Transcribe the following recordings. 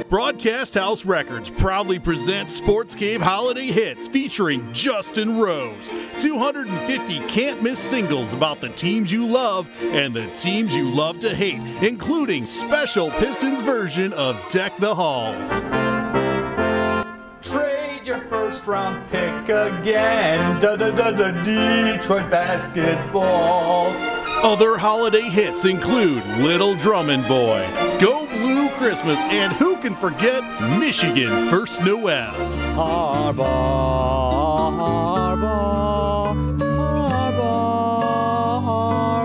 Broadcast House Records proudly presents Sports Cave Holiday Hits featuring Justin Rose. 250 can't-miss singles about the teams you love and the teams you love to hate, including special Pistons version of Deck the Halls. Trade your first-round pick again. Detroit basketball. Other holiday hits include Little Drummond Boy, Go Blue Christmas, and who can forget Michigan First Noel. Harbaugh, Harbaugh, Harbaugh,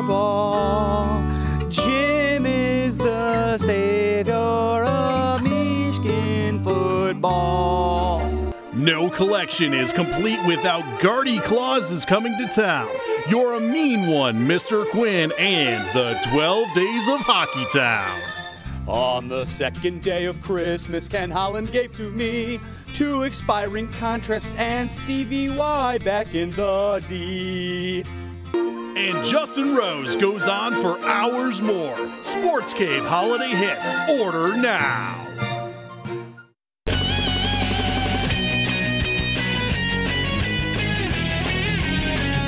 Harbaugh. Jim is the savior of Michigan football. No collection is complete without Gardy Claus coming to town. You're a mean one, Mr. Quinn, and the 12 Days of Hockey Town. On the second day of Christmas, Ken Holland gave to me 2 expiring contracts and Stevie Y back in the D. And Justin Rose goes on for hours more. Sports Cave Holiday Hits. Order now.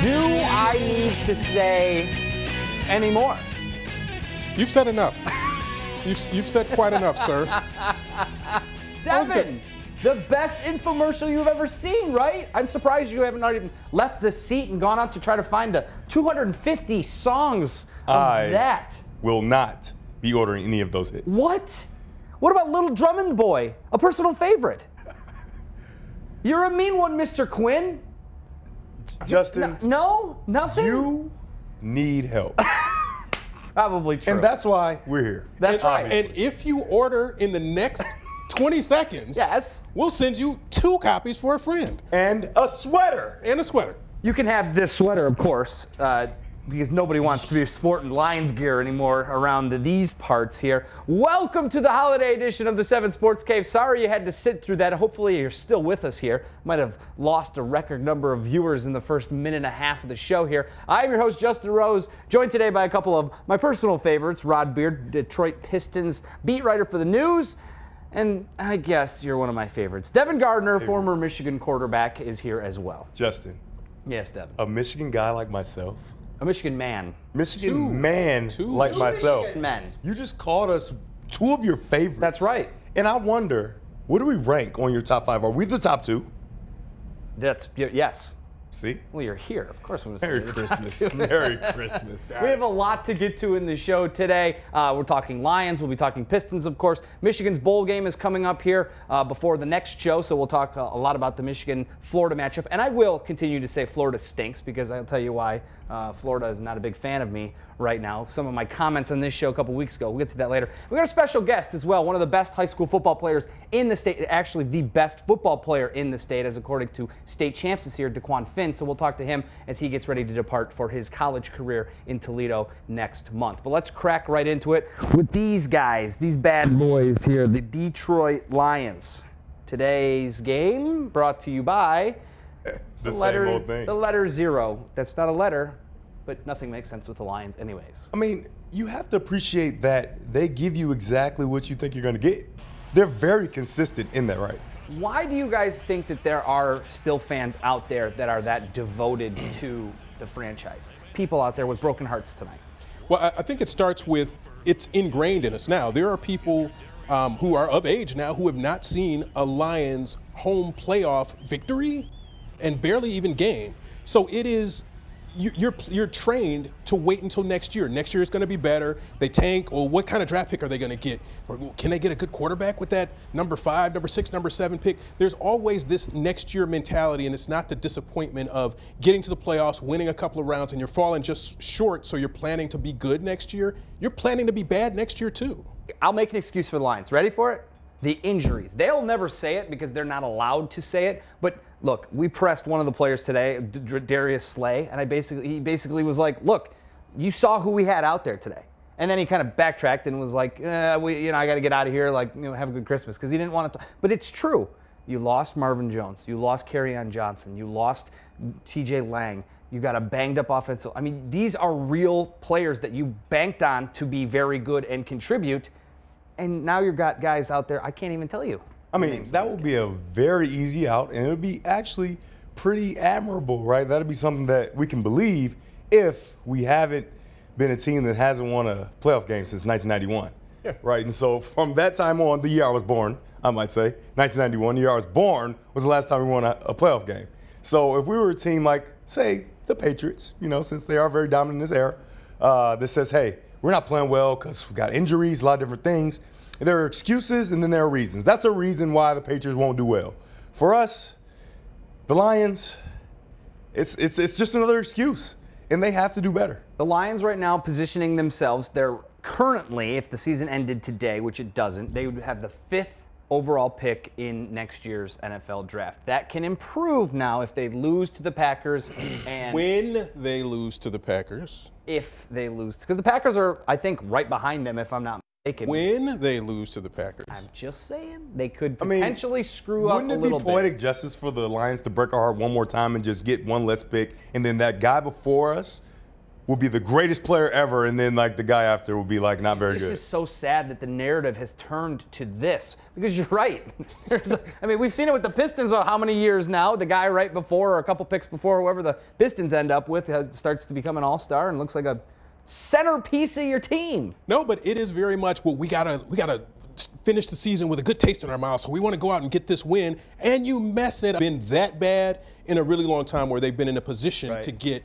Do I need to say any more? You've said enough. You've said quite enough, sir. Devin, the best infomercial you've ever seen, right? I'm surprised you haven't even left the seat and gone out to try to find 250 songs of that. Will not be ordering any of those hits. What? What about Little Drummond Boy, a personal favorite? You're a mean one, Mr. Quinn. Justin, No? Nothing? you need help. Probably true. And that's why we're here. That's right. And if you order in the next 20 seconds, Yes. we'll send you 2 copies for a friend. And a sweater. And a sweater. You can have this sweater, of course, because nobody wants to be sporting Lions gear anymore around these parts here. Welcome to the holiday edition of the 7 Sports Cave. Sorry you had to sit through that. Hopefully you're still with us here. Might have lost a record number of viewers in the first minute and a half of the show here. I'm your host, Justin Rose, joined today by a couple of my personal favorites. Rod Beard, Detroit Pistons beat writer for the News. And I guess you're one of my favorites. Devin Gardner, former Michigan quarterback, is here as well. Justin, Yes, Devin. a Michigan guy like myself, A Michigan man. Michigan man like myself, Michigan men. you just called us 2 of your favorites. That's right. And I wonder, where do we rank on your top 5? Are we the top 2? Yes. See? Well, you're here. Of course we're going Merry to say Christmas. Merry Christmas. We have a lot to get to in the show today. We're talking Lions. We'll be talking Pistons, of course. Michigan's bowl game is coming up here before the next show, so we'll talk a lot about the Michigan-Florida matchup. And I will continue to say Florida stinks because I'll tell you why. Florida is not a big fan of me right now. Some of my comments on this show a couple weeks ago. We'll get to that later. We got a special guest as well, one of the best high school football players in the state, actually the best football player in the state, as according to state champs this year, DeQuan Finn. So we'll talk to him as he gets ready to depart for his college career in Toledo next month. But let's crack right into it with these guys, these bad boys here, the Detroit Lions. Today's game brought to you by The same old thing. the letter 0. That's not a letter, but nothing makes sense with the Lions anyways. I mean, you have to appreciate that they give you exactly what you think you're going to get. They're very consistent in that, right? Why do you guys think that there are still fans out there that are that devoted to the franchise? People out there with broken hearts tonight. Well, I think it starts with it's ingrained in us now. There are people who are of age now who have not seen a Lions home playoff victory and barely even game. So it is, you're trained to wait until next year. Next year is going to be better. They tank, or what kind of draft pick are they going to get? Or can they get a good quarterback with that number 5, number 6, number 7 pick? There's always this next year mentality, and it's not the disappointment of getting to the playoffs, winning a couple of rounds, and you're falling just short, so you're planning to be good next year. You're planning to be bad next year too. I'll make an excuse for the Lions. Ready for it? The injuries. They'll never say it because they're not allowed to say it. But look, we pressed one of the players today, Darius Slay, and he basically was like, look, you saw who we had out there today. And then he kind of backtracked and was like, I got to get out of here, have a good Christmas, because he didn't want to. But it's true. You lost Marvin Jones. You lost Kerryon Johnson. You lost TJ Lang. You got a banged up offensive. I mean, these are real players that you banked on to be very good and contribute. And now you've got guys out there, I can't even tell you. I mean, that would be a very easy out, and it would be actually pretty admirable, right? That would be something that we can believe if we haven't been a team that hasn't won a playoff game since 1991, right? And so from that time on, the year I was born, I might say, 1991, the year I was born, was the last time we won a playoff game. So if we were a team like, say, the Patriots, you know, since they are very dominant in this era, that says, hey, we're not playing well because we got injuries, a lot of different things. There are excuses and then there are reasons. That's a reason why the Patriots won't do well. For us, the Lions, it's just another excuse, and they have to do better. The Lions right now positioning themselves, they're currently, if the season ended today, which it doesn't, they would have the 5th overall pick in next year's NFL draft. That can improve now if they lose to the Packers. And when they lose to the Packers. If they lose. Because the Packers are, I think, right behind them, if I'm not mistaken. When they lose to the Packers. I'm just saying. They could potentially screw up a little bit. Wouldn't it be poetic justice for the Lions to break our heart one more time and just get one less pick, and then that guy before us will be the greatest player ever, and then like the guy after will be like not very good. This is so sad that the narrative has turned to this, because you're right. I mean, we've seen it with the Pistons how many years now. The guy right before or a couple picks before whoever the Pistons end up with starts to become an all-star and looks like a centerpiece of your team. No, but it is very much we gotta finish the season with a good taste in our mouth, so we want to go out and get this win, and you mess it up. Been that bad in a really long time where they've been in a position to get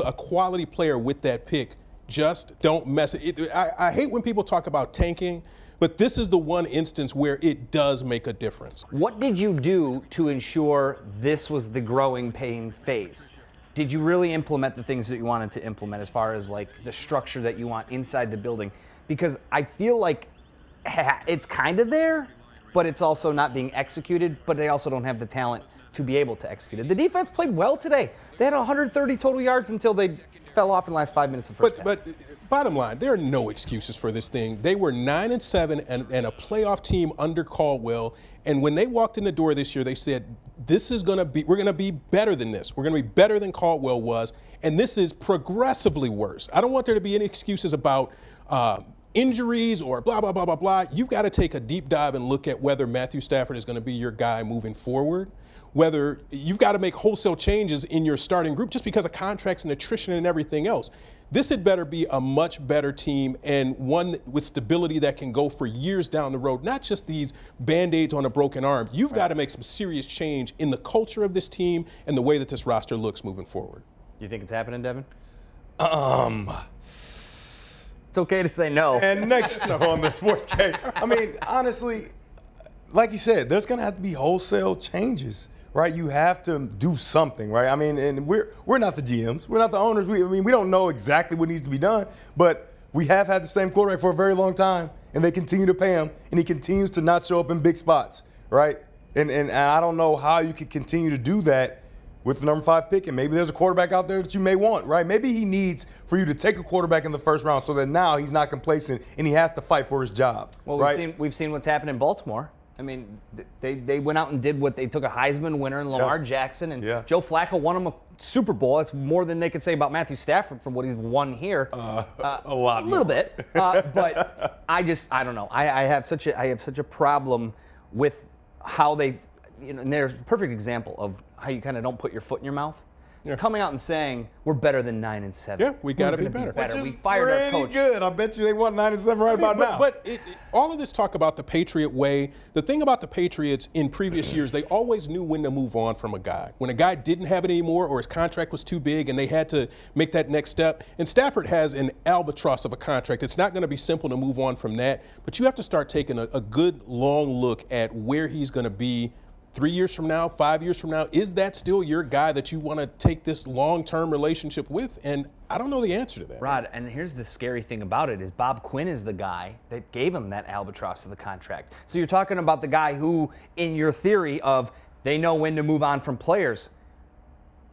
a quality player with that pick. Just don't mess it. I hate when people talk about tanking, but this is the one instance where it does make a difference. What did you do to ensure this was the growing pain phase? Did you really implement the things that you wanted to implement as far as like the structure that you want inside the building? Because I feel like it's kind of there, but it's also not being executed, but they also don't have the talent to be able to execute it. The defense played well today. They had 130 total yards until they fell off in the last 5 minutes of the first half. But bottom line, there are no excuses for this thing. They were 9-7 and a playoff team under Caldwell. And when they walked in the door this year, they said, we're going to be better than this. We're going to be better than Caldwell was. And this is progressively worse. I don't want there to be any excuses about injuries or blah, blah, blah, blah, blah. You've got to take a deep dive and look at whether Matthew Stafford is going to be your guy moving forward. Whether you've got to make wholesale changes in your starting group just because of contracts and attrition and everything else. This had better be a much better team and one with stability that can go for years down the road, not just these Band-Aids on a broken arm. You've got to make some serious change in the culture of this team and the way that this roster looks moving forward. You think it's happening, Devin? It's okay to say no. And next on the sports game, I mean, honestly, like you said, there's going to have to be wholesale changes. Right, you have to do something, right? I mean, and we're not the GMs, we're not the owners. We don't know exactly what needs to be done, but we have had the same quarterback for a very long time, and they continue to pay him, and he continues to not show up in big spots, right? And I don't know how you can continue to do that with the number 5 pick, and maybe there's a quarterback out there that you may want, right? Maybe he needs for you to take a quarterback in the first round so that now he's not complacent and he has to fight for his job. Well, right? we've seen what's happened in Baltimore. I mean, they went out and did what they took a Heisman winner in Lamar Jackson, and Joe Flacco won them a Super Bowl. That's more than they could say about Matthew Stafford from what he's won here. A lot, a little bit. But I don't know. I have such a problem with how they've, and there's a perfect example of how you kind of don't put your foot in your mouth. Coming out and saying we're better than 9-7. Yeah, we got to be better. We fired our coach. Good. I bet you they won 9-7 right about now. But all of this talk about the Patriot way, the thing about the Patriots in previous years, they always knew when to move on from a guy. When a guy didn't have it anymore or his contract was too big and they had to make that next step. And Stafford has an albatross of a contract. It's not going to be simple to move on from that, but you have to start taking a good long look at where he's going to be 3 years from now, 5 years from now. Is that still your guy that you want to take this long-term relationship with? And I don't know the answer to that. Rod, and here's the scary thing about it is Bob Quinn is the guy that gave him that albatross of the contract. So you're talking about the guy who, in your theory of they know when to move on from players,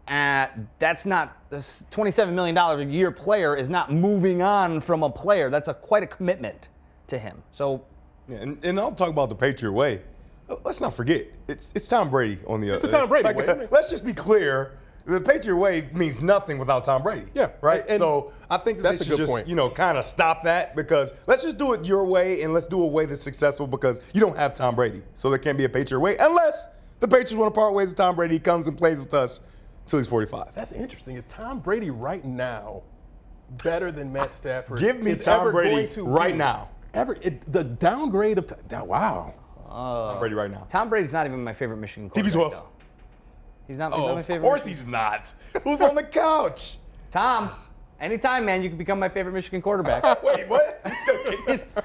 that's not, this $27 million a year player is not moving on from a player. That's quite a commitment to him. So, and I'll talk about the Patriot way. Let's not forget, it's Tom Brady on the other. It's Tom Brady way. Let's just be clear. the Patriot way means nothing without Tom Brady. Yeah. Right? And so I think that they should just, point. kind of stop that, because let's just do it your way, and let's do a way that's successful, because you don't have Tom Brady. So there can't be a Patriot way unless the Patriots want to part ways with Tom Brady. He comes and plays with us until he's 45. That's interesting. Is Tom Brady right now better than Matt Stafford? Give me is Tom ever Brady going to right be? now. The downgrade of wow. Tom Brady right now. Tom Brady's not even my favorite Michigan quarterback. TB12. though. He's not Oh, my of favorite. course he's not. Who's on the couch? Tom, anytime, man, you can become my favorite Michigan quarterback. Wait, what?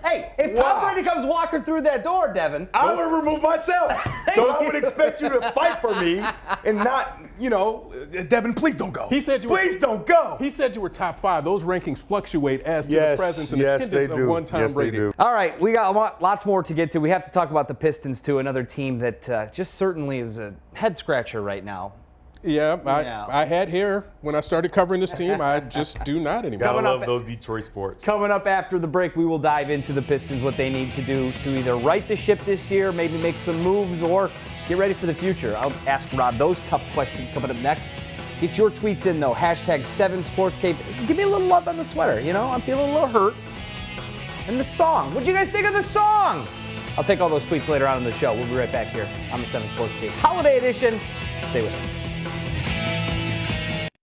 Hey, if Wow. Tom Brady comes walking through that door, Devin. I would remove myself. So I would expect you to fight for me and not, Devin, please don't go. He said please don't go. He said you were top 5. Those rankings fluctuate as to the presence and attendance of one Tom Brady. All right, we got lots more to get to. We have to talk about the Pistons, too, another team that just certainly is a head-scratcher right now. Yeah, I had hair when I started covering this team. I just do not anymore. Gotta love those Detroit sports. Coming up after the break, we will dive into the Pistons, what they need to do to either right the ship this year, maybe make some moves, or get ready for the future. I'll ask Rob those tough questions coming up next. Get your tweets in, though. #7SportsCape. Give me a little love on the sweater. I'm feeling a little hurt. And the song. What'd you guys think of the song? I'll take all those tweets later on in the show. We'll be right back here on the 7 SportsCape Holiday Edition. Stay with us.